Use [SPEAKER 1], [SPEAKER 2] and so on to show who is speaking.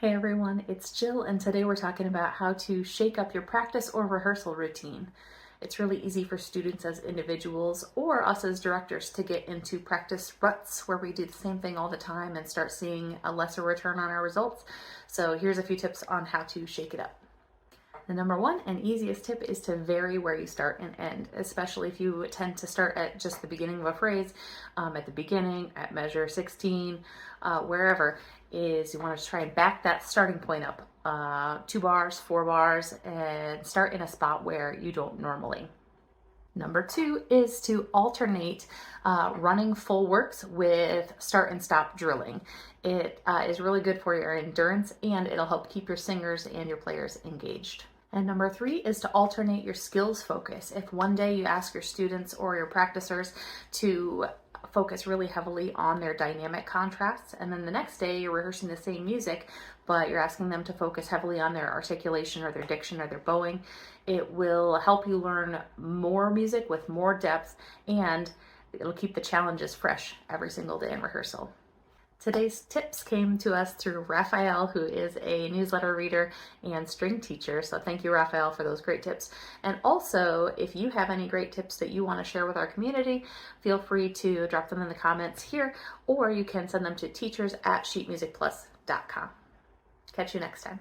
[SPEAKER 1] Hey everyone, it's Jill, and today we're talking about how to shake up your practice or rehearsal routine. It's really easy for students as individuals or us as directors to get into practice ruts where we do the same thing all the time and start seeing a lesser return on our results. So here's a few tips on how to shake it up. The number one and easiest tip is to vary where you start and end, especially if you tend to start at just the beginning of a phrase, at the beginning, at measure 16, wherever, is you want to try and back that starting point up 2 bars, 4 bars, and start in a spot where you don't normally. Number two is to alternate running full works with start and stop drilling. It is really good for your endurance, and it'll help keep your singers and your players engaged. And number three is to alternate your skills focus. If one day you ask your students or your practicers to focus really heavily on their dynamic contrasts, and then the next day you're rehearsing the same music, but you're asking them to focus heavily on their articulation or their diction or their bowing, it will help you learn more music with more depth, and it'll keep the challenges fresh every single day in rehearsal. Today's tips came to us through Raphael, who is a newsletter reader and string teacher. So thank you, Raphael, for those great tips. And also, if you have any great tips that you want to share with our community, feel free to drop them in the comments here, or you can send them to teachers@sheetmusicplus.com. Catch you next time.